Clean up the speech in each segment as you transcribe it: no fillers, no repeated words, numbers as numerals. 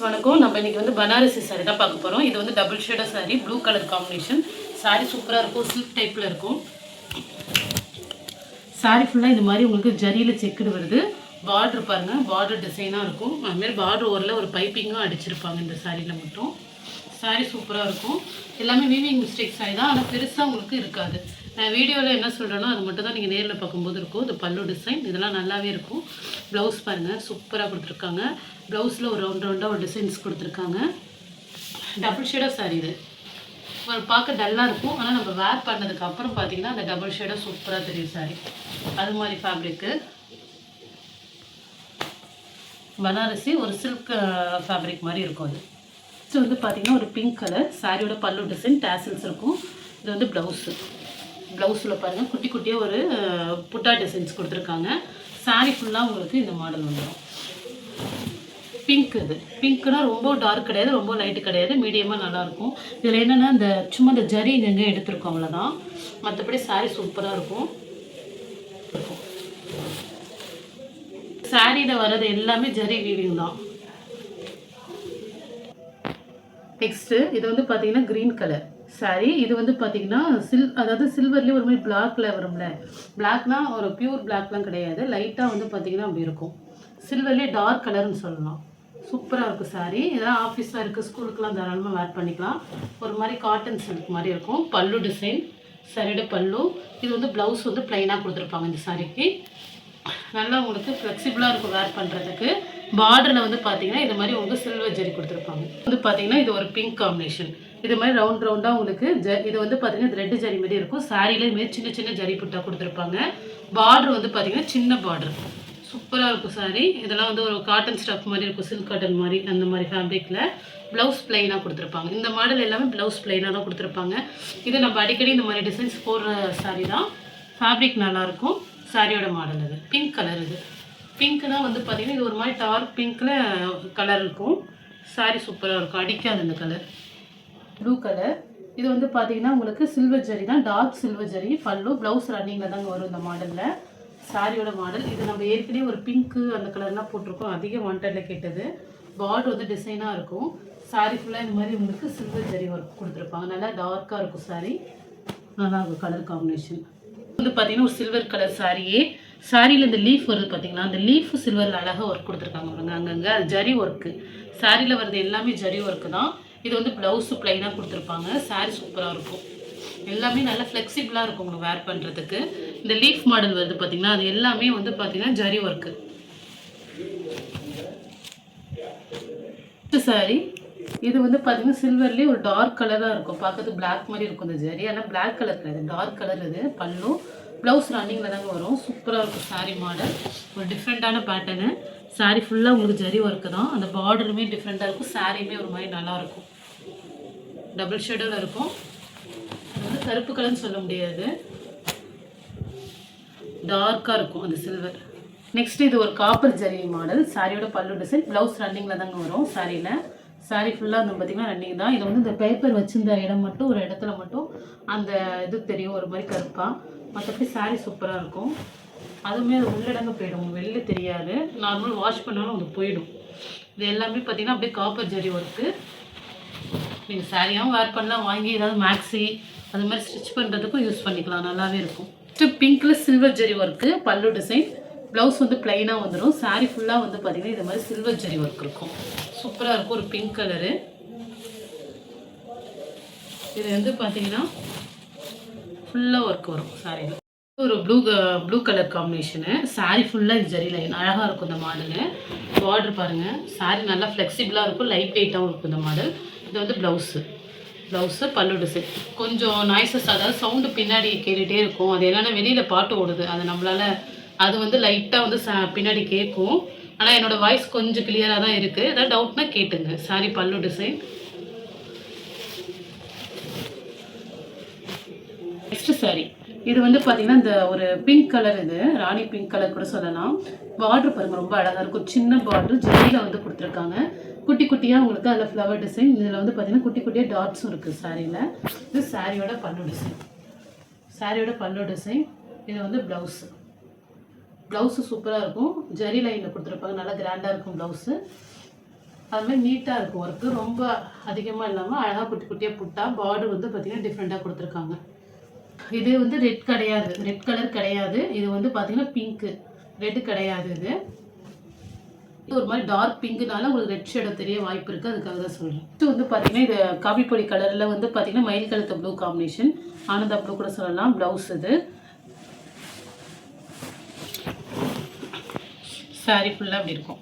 வணக்கம். நம்ம இன்னைக்கு வந்து பனாரசி சாரி தான் பார்க்க போகிறோம். இது வந்து டபுள் ஷேடாக sari, blue colour combination. Sari சூப்பராக இருக்கும், சில்க் டைப்பில் இருக்கும். சாரி ஃபுல்லாக இது மாதிரி உங்களுக்கு ஜரியில் செக்குடு வருது. பார்டர் பாருங்கள், பார்டர் டிசைனாக இருக்கும். அதுமாரி பார்டர் ஓரில் ஒரு பைப்பிங்கும் அடிச்சிருப்பாங்க இந்த சாரியில் மட்டும். சாரி சூப்பராக இருக்கும். எல்லாமே வீவிங் மிஸ்டேக் சாரி தான், ஆனால் பெருசாக உங்களுக்கு இருக்காது. நான் வீடியோவில் என்ன சொல்கிறேனோ அது மட்டும் தான் நீங்கள் நேரில் பார்க்கும்போது இருக்கும். இது பல்லு டிசைன், இதெல்லாம் நல்லாவே இருக்கும். ப்ளவுஸ் பாருங்கள், சூப்பராக கொடுத்துருக்காங்க. ப்ளவுஸில் ஒரு ரவுண்டாக ஒரு டிசைன்ஸ் கொடுத்துருக்காங்க. டபுள் ஷேடாக சாரி இது ஒரு பார்க்க டல்லாக இருக்கும், ஆனால் நம்ம வேர் பண்ணதுக்கு அப்புறம் பார்த்தீங்கன்னா அந்த டபுள் ஷேடாக சூப்பராக தெரியும் சாரி. அது மாதிரி ஃபேப்ரிக்கு பனாரசி ஒரு சில்க் ஃபேப்ரிக் மாதிரி இருக்கும். அது நெக்ஸ்ட் வந்து பார்த்திங்கன்னா ஒரு பிங்க் கலர் சாரியோட பல்லு டிசைன் டேசல்ஸ் இருக்கும். இது வந்து ப்ளவுஸில் பாருங்கள் குட்டி குட்டியாக ஒரு புட்டா டிசைன்ஸ் கொடுத்துருக்காங்க. சாரி ஃபுல்லாக உங்களுக்கு இந்த மாடல் வந்துடும். பிங்க் இது பிங்க்னா ரொம்ப டார்க் கிடையாது, ரொம்ப லைட்டு கிடையாது, மீடியமாக நல்லாயிருக்கும். இதில் என்னென்னா இந்த சும்மா இந்த ஜரி எங்கே எடுத்துருக்கோம் அவ்வளோதான். மற்றபடி சாரி சூப்பராக இருக்கும். சாரியில் வர்றது எல்லாமே ஜரி வீவிங் தான். நெக்ஸ்ட்டு இது வந்து பார்த்தீங்கன்னா க்ரீன் கலர் சாரி. இது வந்து பார்த்தீங்கன்னா அதாவது சில்வர்லேயே ஒரு மாதிரி பிளாக்ல வரும்ல. பிளாக்னா ஒரு பியூர் பிளாக்லாம் கிடையாது, லைட்டாக வந்து பார்த்தீங்கன்னா அப்படி இருக்கும். சில்வர்லேயே டார்க் கலர்னு சொல்லலாம். சூப்பராக இருக்கும் சாரி. இதெல்லாம் ஆஃபீஸில் இருக்குது, ஸ்கூலுக்குலாம் தாராளமாக வேர் பண்ணிக்கலாம். ஒரு மாதிரி காட்டன் சில்க் மாதிரி இருக்கும். பல்லு டிசைன் சாரியோட பல்லு. இது வந்து ப்ளவுஸ் வந்து ப்ளைனாக கொடுத்துருப்பாங்க இந்த சாரிக்கு. நல்லா உங்களுக்கு ஃப்ளெக்சிபிளாக இருக்கும் வேர் பண்ணுறதுக்கு. பார்டரில் வந்து பார்த்தீங்கன்னா இது மாதிரி உங்களுக்கு சில்வர் ஜரி கொடுத்துருப்பாங்க. வந்து பார்த்தீங்கன்னா இது ஒரு பிங்க் காம்பினேஷன். இது மாதிரி ரவுண்டாக உங்களுக்கு இது வந்து பார்த்தீங்கன்னா ரெட் ஜரி மாதிரி இருக்கும். சாரியில் இதுமாரி சின்ன சின்ன ஜரி புட்டா கொடுத்துருப்பாங்க. பார்டர் வந்து பார்த்தீங்கன்னா சின்ன பார்டர். சூப்பராக இருக்கும் சாரி. இதெல்லாம் வந்து ஒரு காட்டன் ஸ்டஃப் மாதிரி இருக்கும், சில்க் காட்டன் மாதிரி அந்த மாதிரி ஃபேப்ரிக்கில். ப்ளவுஸ் ப்ளைனாக கொடுத்துருப்பாங்க. இந்த மாடல் எல்லாமே ப்ளவுஸ் ப்ளைனாக தான் கொடுத்துருப்பாங்க. இது நம்ம அடிக்கடி இந்த மாதிரி டிசைன்ஸ் போடுற சாரி தான். ஃபேப்ரிக் நல்லாயிருக்கும். சாரியோட மாடல் இது பிங்க் கலர். இது பிங்க்னா வந்து பார்த்தீங்கன்னா இது ஒரு மாதிரி டார்க் பிங்க்கில் கலர் இருக்கும். சாரி சூப்பராக இருக்கும், அடிக்காது இந்த கலர். Blue colour. இது வந்து பார்த்தீங்கன்னா உங்களுக்கு சில்வர் ஜரி தான், டார்க் சில்வர் ஜரி. பல்லு ப்ளவுஸ் ரன்னிங்கில் தாங்க வரும் இந்த மாடலில். சாரியோட மாடல் இது நம்ம ஏற்கனவே ஒரு பிங்க்கு அந்த கலர்லாம் போட்டிருக்கோம், அதிக வாண்டடில் கேட்டது. பார்டர் வந்து டிசைனாக இருக்கும். சாரி ஃபுல்லாக இந்த மாதிரி உங்களுக்கு சில்வர் ஜரி ஒர்க் கொடுத்துருப்பாங்க. நல்லா டார்க்காக இருக்கும் சாரி, நல்லா இருக்கும் கலர் காம்பினேஷன். வந்து பார்த்தீங்கன்னா ஒரு சில்வர் கலர் சாரியே. சாரியில் இந்த லீஃப் வருது பார்த்தீங்களா, அந்த லீஃப் சில்வரில் அழகாக ஒர்க் கொடுத்துருக்காங்க பாருங்க. அங்கங்கே அது ஜரி ஒர்க்கு. சாரியில் வருது எல்லாமே ஜரி ஒர்க்கு தான். இது வந்து ப்ளவுஸு ப்ளைனாக கொடுத்துருப்பாங்க. சாரி சூப்பராக இருக்கும். எல்லாமே நல்லா ஃப்ளெக்சிபிளாக இருக்கும் உங்களுக்கு வேர் பண்ணுறதுக்கு. இந்த லீஃப் மாடல் வருது பார்த்தீங்கன்னா, அது எல்லாமே வந்து பார்த்தீங்கன்னா ஜரி ஒர்க்கு. சாரி இது வந்து பார்த்தீங்கன்னா சில்வர்லேயே ஒரு டார்க் கலராக இருக்கும். பார்க்கறது பிளாக் மாதிரி இருக்கும் இந்த ஜரி, ஆனால் பிளாக் கலர் கிடையாது, டார்க் கலர். இது பல்லு ப்ளவுஸ் ரன்னிங்கில் தாங்க வரும். சூப்பராக இருக்கும் சாரி மாடல். ஒரு டிஃப்ரெண்ட்டான பேட்டர்னு. சாரி ஃபுல்லாக உங்களுக்கு ஜரி ஒர்க்கு தான். அந்த பார்டருமே டிஃப்ரெண்ட்டாக இருக்கும். சாரியுமே ஒரு மாதிரி நல்லாயிருக்கும். டபுள் ஷேடில் இருக்கும். அது வந்து கருப்பு கலர்னு சொல்ல முடியாது, டார்க்காக இருக்கும் அந்த சில்வர். நெக்ஸ்ட் இது ஒரு காப்பர் ஜரி மாடல். சாரியோட பல்லு டிசைன். ப்ளவுஸ் ரன்னிங்கில் தாங்க வரும் சாரியில். சாரி ஃபுல்லாக வந்து பார்த்திங்கன்னா ரன்னிங் தான். இது வந்து இந்த பேப்பர் வச்சுருந்த இடம் மட்டும் ஒரு இடத்துல மட்டும் அந்த இது தெரியும் ஒரு மாதிரி கருப்பாக. மற்றபடி சாரி சூப்பராக இருக்கும். அதுவுமே அது உள்ளடங்க போயிடும், வெளில தெரியாது. நார்மல் வாஷ் பண்ணாலும் அது போயிடும். இது எல்லாமே பார்த்திங்கன்னா அப்படியே காப்பர் ஜரி ஒர்க்கு. நீங்கள் சாரியாகவும் வேர் பண்ணலாம், வாங்கி ஏதாவது மேக்ஸி அது மாதிரி ஸ்டிச் பண்ணுறதுக்கும் யூஸ் பண்ணிக்கலாம், நல்லாவே இருக்கும். நெக்ஸ்ட்டு பிங்க்கில் silver zari work. Pallu design. Blouse வந்து ப்ளைனாக வந்துடும். சாரி ஃபுல்லாக வந்து பார்த்திங்கன்னா இது மாதிரி சில்வர் ஜரி ஒர்க் இருக்கும். சூப்பராக இருக்கும். ஒரு பிங்க் கலரு. இது வந்து பார்த்தீங்கன்னா ஃபுல்லாக ஒர்க் வரும் சாரியில். ஒரு ப்ளூ கலர் காம்பினேஷனு. சாரி ஃபுல்லாக இது ஜரி லைன் அழகாக இருக்கும் இந்த மாடலு. பார்டர் பாருங்கள். சாரி நல்லா ஃப்ளெக்சிபிளாக இருக்கும், லைட் வெயிட்டாகவும் இருக்கும் இந்த மாடல். இது வந்து ப்ளவுஸு பல்லு டிசைன். கொஞ்சம் நாய்ஸஸ், அதாவது சவுண்டு பின்னாடி கேட்டுகிட்டே இருக்கும். அது என்னென்னா வெளியில் பாட்டு ஓடுது, அது நம்மளால் அது வந்து லைட்டாக வந்து பின்னாடி கேட்கும். ஆனால் என்னோடய வாய்ஸ் கொஞ்சம் கிளியராக தான் இருக்குது. ஏதாவது டவுட்னா கேட்டுங்க. சாரி பல்லு டிசைன். நெக்ஸ்ட்டு சாரி இது வந்து பார்த்தீங்கன்னா இந்த ஒரு பிங்க் கலர். இது ராணி பிங்க் கலர் கூட சொல்லலாம். பார்டர் பாருங்கள், ரொம்ப அழகாக இருக்கும். சின்ன பார்டர் ஜரியில் வந்து கொடுத்துருக்காங்க. குட்டி குட்டியாக உங்களுக்கு அதில் ஃப்ளவர் டிசைன். இதில் வந்து பார்த்தீங்கன்னா குட்டி குட்டியாக டாட்ஸும் இருக்குது சாரியில். இது சாரியோட பல்லு டிசைன். இது வந்து ப்ளவுஸு சூப்பராக இருக்கும். ஜரி லைனில் கொடுத்துருப்பாங்க, நல்லா கிராண்டாக இருக்கும் ப்ளவுஸு. அது மாதிரி நீட்டாக இருக்கும் ஒர்க்கு, ரொம்ப அதிகமாக இல்லாமல் அழகாக குட்டி குட்டியாக புட்டா. பார்டர் வந்து பார்த்திங்கன்னா டிஃப்ரெண்ட்டாக கொடுத்துருக்காங்க. இது வந்து ரெட் கிடையாது, ரெட் கலர் கிடையாது. இது வந்து பார்த்திங்கன்னா பிங்க்கு, ரெட்டு கிடையாது. இது ஒரு மாதிரி டார்க் பிங்க்குனால உங்களுக்கு ரெட் ஷேடோ தெரிய வாய்ப்பு இருக்குது, அதுக்காக தான் சொல்கிறேன். இது வந்து பார்த்திங்கன்னா இது காபி பொடி கலரில் வந்து பார்த்திங்கன்னா மயில் கழுத்து ப்ளூ காம்பினேஷன், ஆனந்தா ப்ளூ கூட சொல்லலாம். ப்ளவுஸ் இது. சாரீ ஃபுல்லாக அப்படி இருக்கும்.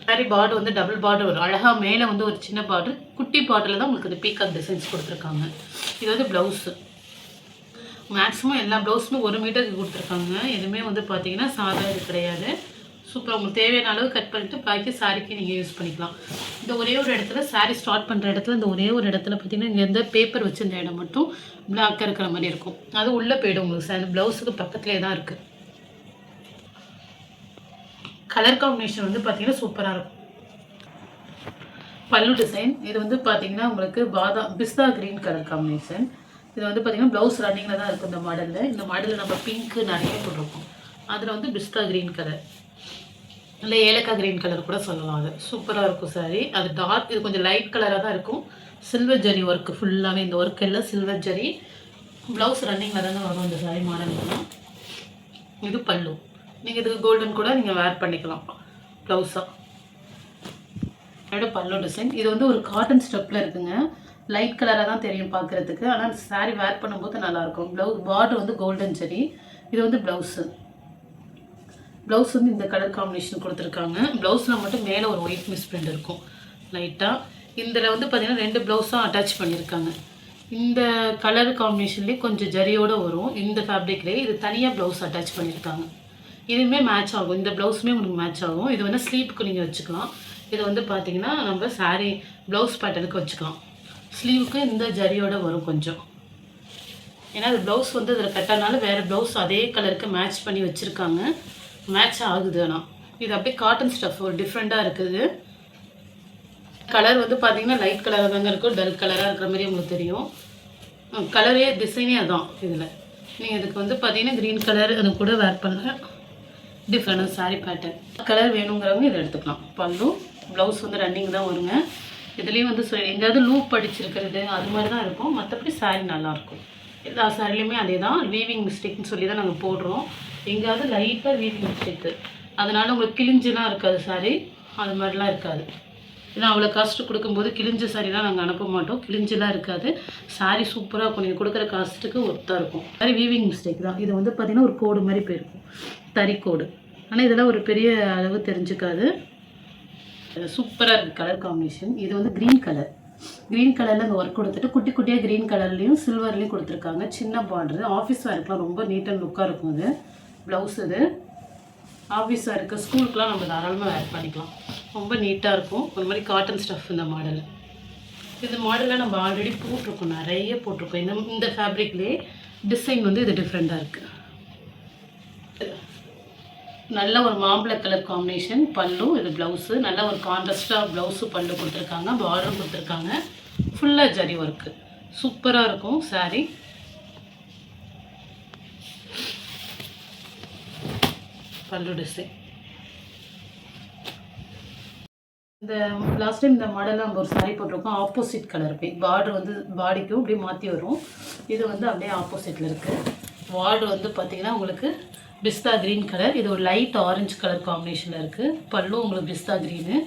சாரீ பார்டர் வந்து டபுள் பார்டர் வரும். அழகாக மேலே வந்து ஒரு சின்ன பார்டர், குட்டி பார்டரில் தான் உங்களுக்கு இது பீகாக் டிசைன்ஸ் கொடுத்துருக்காங்க. இது வந்து ப்ளவுஸு. மேக்ஸிமம் எல்லா ப்ளவுஸுமே 1 மீட்டருக்கு கொடுத்துருக்காங்க. எதுவுமே வந்து பார்த்தீங்கன்னா சாதா இது கிடையாது. சூப்பராக உங்களுக்கு தேவையான அளவு கட் பண்ணிவிட்டு பாக்கி சாரிக்கு நீங்கள் யூஸ் பண்ணிக்கலாம். இந்த ஒரே ஒரு இடத்துல சாரீ ஸ்டார்ட் பண்ணுற இடத்துல இந்த ஒரே ஒரு இடத்துல பார்த்தீங்கன்னா இங்கே எந்த பேப்பர் வச்சுருந்த இடம் மட்டும் பிளாக்காக இருக்கிற மாதிரி இருக்கும். அது உள்ளே போய்டும் உங்களுக்கு. சார் ப்ளவுஸுக்கு பக்கத்துலேயே தான் இருக்குது. கலர் காம்பினேஷன் வந்து பார்த்தீங்கன்னா சூப்பராக இருக்கும். பல்லு டிசைன் இது வந்து பார்த்தீங்கன்னா உங்களுக்கு பிஸ்தா க்ரீன் கலர் காம்பினேஷன். இது வந்து பார்த்தீங்கன்னா ப்ளவுஸ் ரன்னிங்கில் தான் இருக்கும் இந்த மாடலில். இந்த மாடலில் நம்ம பிங்க்கு நிறைய போட்டிருக்கோம். அதில் வந்து பிஸ்தா க்ரீன் கலர், இல்லை ஏலக்காய் க்ரீன் கலர் கூட சொல்லலாம். அது சூப்பராக இருக்கும் சாரி. அது டார்க், இது கொஞ்சம் லைட் கலராக தான் இருக்கும். சில்வர் ஜரி ஒர்க்கு ஃபுல்லாகவே, இந்த ஒர்க் எல்லாம் சில்வர் ஜரி. ப்ளவுஸ் ரன்னிங்கில் தானே வரும் இந்த சாரி மாடல்லாம். இது பல்லு. நீங்கள் இதுக்கு கோல்டன் கூட நீங்கள் வேர் பண்ணிக்கலாம் ப்ளவுஸாக. பல்லு டிசைன் இது வந்து ஒரு காட்டன் ஸ்டெப்பில் இருக்குங்க. லைட் கலராக தான் தெரியும் பார்க்குறதுக்கு, ஆனால் சாரீ வேர் பண்ணும்போது நல்லாயிருக்கும். ப்ளவுஸ் பார்டர் வந்து கோல்டன் ஜரி. இது வந்து ப்ளவுஸு. ப்ளவுஸ் வந்து இந்த கலர் காம்பினேஷன் கொடுத்துருக்காங்க. ப்ளவுஸில் மட்டும் மேலே ஒரு ஒயிட் மிஸ் பிரிண்ட் இருக்கும் லைட்டாக. இதில் வந்து பார்த்திங்கன்னா 2 ப்ளவுஸாக அட்டாச் பண்ணியிருக்காங்க. இந்த கலர் காம்பினேஷன்லேயே கொஞ்சம் ஜரியோடு வரும். இந்த ஃபேப்ரிக்லேயே இது தனியாக ப்ளவுஸ் அட்டாச் பண்ணியிருக்காங்க. இதுவுமே மேட்ச் ஆகும். இந்த ப்ளவுஸுமே உங்களுக்கு மேட்ச் ஆகும். இது வந்து ஸ்லீவுக்கு நீங்கள் வச்சுக்கலாம். இது வந்து பார்த்திங்கன்னா நம்ம சாரீ ப்ளவுஸ் பேட்டர்னுக்கு வச்சுக்கலாம். ஸ்லீவுக்கு இந்த ஜரியோடு வரும் கொஞ்சம். ஏன்னா அது ப்ளவுஸ் வந்து அதில் கட்டனால வேறு ப்ளவுஸ் அதே கலருக்கு மேட்ச் பண்ணி வச்சுருக்காங்க. மேட்ச் ஆகுது. ஆனால் இது அப்படியே காட்டன் ஸ்டஃப் ஒரு டிஃப்ரெண்ட்டாக இருக்குது. கலர் வந்து பார்த்திங்கன்னா லைட் கலராக தாங்க இருக்கும். டல் கலராக இருக்கிற மாதிரி உங்களுக்கு தெரியும். கலரே டிசைனே அதான். இதில் நீங்கள் இதுக்கு வந்து பார்த்திங்கன்னா க்ரீன் கலர் அது கூட வேர் பண்ண டிஃப்ரெண்ட் சாரீ பேட்டர்ன் கலர் வேணுங்கிறவங்க இதை எடுத்துக்கலாம். பல்லு ப்ளவுஸ் வந்து ரன்னிங் தான் வருங்க. இதுலேயும் வந்து எங்கேயாவது லூப் அடிச்சிருக்கிறது அது மாதிரி தான் இருக்கும். மற்றபடி சாரீ நல்லாயிருக்கும். எல்லா சாரிலையுமே அதே தான். வீவிங் மிஸ்டேக்னு சொல்லி தான் நாங்கள் போடுறோம். எங்கேயாவது லைட்டாக வீவிங் மிஸ்டேக்கு, அதனால் உங்களுக்கு கிழிஞ்சுலாம் இருக்காது சாரீ. அது மாதிரிலாம் இருக்காது. ஏன்னா அவ்வளோ காஸ்ட்டு கொடுக்கும்போது கிழிஞ்ச சாரீலாம் நாங்கள் அனுப்ப மாட்டோம். கிழிஞ்செலாம் இருக்காது. சாரீ சூப்பராக இருக்கும். நீங்கள் கொடுக்குற காஸ்ட்டுக்கு ஒர்த்தாக இருக்கும். சாரி வீவிங் மிஸ்டேக் தான். இது வந்து பார்த்திங்கன்னா ஒரு கோடு மாதிரி போயிருக்கும், தறி கோடு. ஆனால் இதெல்லாம் ஒரு பெரிய அளவு தெரிஞ்சுக்காது. சூப்பராக இருக்குது கலர் காம்பினேஷன். இது வந்து க்ரீன் கலர். க்ரீன் கலரில் இந்த ஒர்க் கொடுத்துட்டு குட்டி குட்டியாக க்ரீன் கலர்லேயும் சில்வர்லேயும் கொடுத்துருக்காங்க. சின்ன பார்டரு. ஆஃபீஸ் வேர்க்கெலாம் ரொம்ப நீட் அண்ட் லுக்காக இருக்கும். இது ப்ளவுஸ். இது ஆஃபீஸ் வேர்க்கு ஸ்கூலுக்குலாம் நம்ம தாராளமாக வேர் பண்ணிக்கலாம். ரொம்ப நீட்டாக இருக்கும். ஒரு மாதிரி காட்டன் ஸ்டஃப் இந்த மாடல். இந்த மாடலில் நம்ம ஆல்ரெடி போட்டிருக்கோம், நிறைய போட்டிருக்கோம். இந்த ஃபேப்ரிக்லேயே டிசைன் வந்து இது டிஃப்ரெண்ட்டாக இருக்குது. நல்ல ஒரு மாம்பழ கலர் காம்பினேஷன் பல்லு. இது ப்ளவுஸு. நல்ல ஒரு கான்ட்ராஸ்டாக ப்ளவுஸு பல்லு கொடுத்துருக்காங்க. பார்டரும் கொடுத்துருக்காங்க. ஃபுல்லாக ஜரி ஒர்க்கு. சூப்பராக இருக்கும் சாரீ. பல்லு டிசைன். இந்த லாஸ்ட் டைம் இந்த மாடலில் நம்ம ஒரு சாரீ போட்டிருக்கோம். ஆப்போசிட் கலர் போய் பார்டர் வந்து பாடிக்கும் அப்படியே மாற்றி வரும். இது வந்து அப்படியே ஆப்போசிட்டில் இருக்குது. பார்டர் வந்து பார்த்திங்கன்னா உங்களுக்கு பிஸ்தா க்ரீன் கலர். இது ஒரு லைட் ஆரஞ்சு கலர் காம்பினேஷனில் இருக்குது. பல்லு உங்களுக்கு பிஸ்தா க்ரீனு.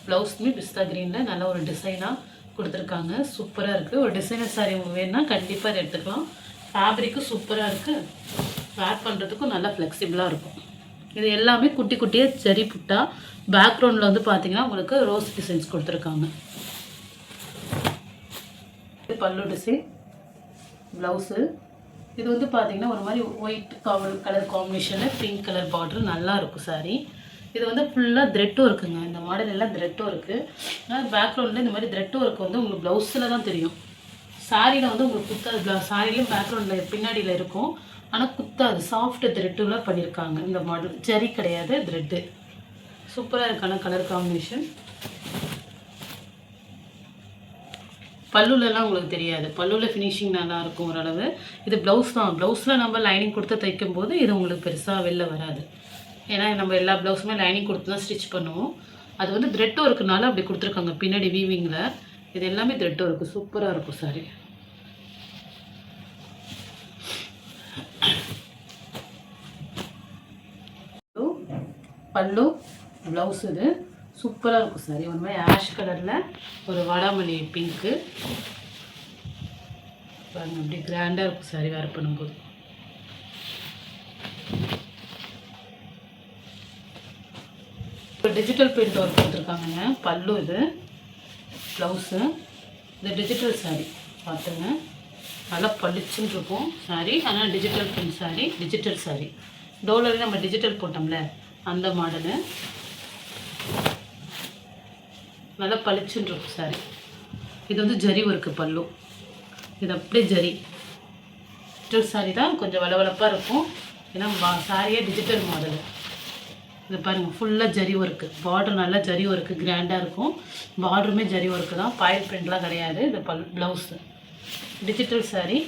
ப்ளவுஸுமே பிஸ்தா க்ரீனில் நல்ல ஒரு டிசைனாக கொடுத்துருக்காங்க. சூப்பராக இருக்குது. ஒரு டிசைனர் சாரீ வேணுன்னா கண்டிப்பாக இதை எடுத்துக்கலாம். ஃபேப்ரிக்கும் சூப்பராக இருக்குது. வேர் பண்ணுறதுக்கும் நல்லா ஃப்ளெக்சிபிளாக இருக்கும். இது எல்லாமே குட்டி குட்டியாக ஜரி புட்டா. பேக்ரவுண்டில் வந்து பார்த்திங்கன்னா உங்களுக்கு ரோஸ் டிசைன்ஸ் கொடுத்துருக்காங்க. இது பல்லு டிசைன். ப்ளவுஸு. இது வந்து பார்த்திங்கன்னா ஒரு மாதிரி ஒயிட் கலர் காம்பினேஷனில் பிங்க் கலர் பார்டர். நல்லா இருக்கும் சாரீ. இது வந்து ஃபுல்லாக த்ரெட்டும் இருக்குங்க. இந்த மாடல் எல்லாம் த்ரெட்டும் இருக்குது. ஆனால் பேக்ரவுண்டில் இந்த மாதிரி த்ரெட்டும் இருக்குது வந்து உங்களுக்கு ப்ளவுஸில் தான் தெரியும். சாரியில் வந்து உங்களுக்கு குத்தாது. சாரிலையும் பேக்ரவுண்டில் பின்னாடியில் இருக்கும், ஆனால் குத்தாது. சாஃப்ட் த்ரெட்டுல பண்ணியிருக்காங்க. இந்த மாடல் ஜரி கிடையாது, த்ரெட்டு. சூப்பராக இருக்கான கலர் காம்பினேஷன். பல்லுலலாம் உங்களுக்கு தெரியாது. பல்லுவில் ஃபினிஷிங் நல்லாயிருக்கும் ஓரளவு. இது ப்ளவுஸ் தான். ப்ளவுஸில் நம்ம லைனிங் கொடுத்து தைக்கும் போது இது உங்களுக்கு பெருசாக வெளில வராது. ஏன்னா நம்ம எல்லா ப்ளவுஸுமே லைனிங் கொடுத்து தான் ஸ்டிச் பண்ணுவோம். அது வந்து த்ரெட் ஒர்க்குனால அப்படி கொடுத்துருக்காங்க பின்னாடி வீவிங்கில். இது எல்லாமே த்ரெட் ஒர்க்கு சூப்பராக இருக்கும் சாரி. பல்லு ப்ளவுஸ் இது சூப்பராக இருக்கும் சாரி. ஒரு மாதிரி ஆஷ் கலரில் ஒரு வாடாமல்லி பிங்க்கு பாருங்க, அப்படி கிராண்டாக இருக்கும் சாரி வேர் பண்ணும்போது. இப்போ டிஜிட்டல் பிரிண்ட் ஒர்க் கொடுத்துருக்காங்க. பல்லு இது, ப்ளவுஸு, இது டிஜிட்டல் சாரி பார்த்துங்க. நல்லா பளிச்சுன்னு இருக்கும் சாரி. ஆனால் digital print sari, digital sari. டோலரில் நம்ம டிஜிட்டல் போட்டோம்ல அந்த மாடலு. நல்லா பளிச்சுன்னு இருக்கும் சாரி. இது வந்து ஜரி ஒர்க்கு பல்லு. இது அப்படியே ஜரி டிஜிட்டல் சாரி தான், கொஞ்சம் வளவளப்பாக இருக்கும். ஏன்னா சாரியே டிஜிட்டல் மாடலு. இது பாருங்கள், ஃபுல்லாக ஜரி ஒர்க்கு. பார்டர் நல்லா ஜரி ஒர்க்கு கிராண்டாக இருக்கும். பார்டருமே ஜரி ஒர்க்கு தான், பாயில் பிரிண்ட்லாம் கிடையாது. இது ப்ளவுஸு டிஜிட்டல் சாரி.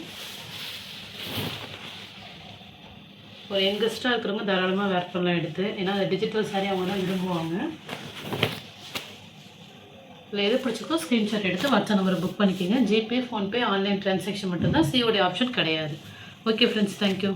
ஒரு யங்கஸ்டாக இருக்கிறவங்க தாராளமாக வேர் பண்ணலாம் எடுத்து. ஏன்னா அந்த டிஜிட்டல் சாரி அவங்க தான் விரும்புவாங்க. இல்லை எது பிடிச்சிருக்கோ ஸ்க்ரீன்ஷாட் எடுத்து வாட்ஸ்அப் நம்பரை புக் பண்ணிக்கோங்க. ஜிபே, ஃபோன்பே, ஆன்லைன் ட்ரான்சாக்ஷன் மட்டும்தான், சிஓடி ஆப்ஷன் கிடையாது. Okay friends, thank you.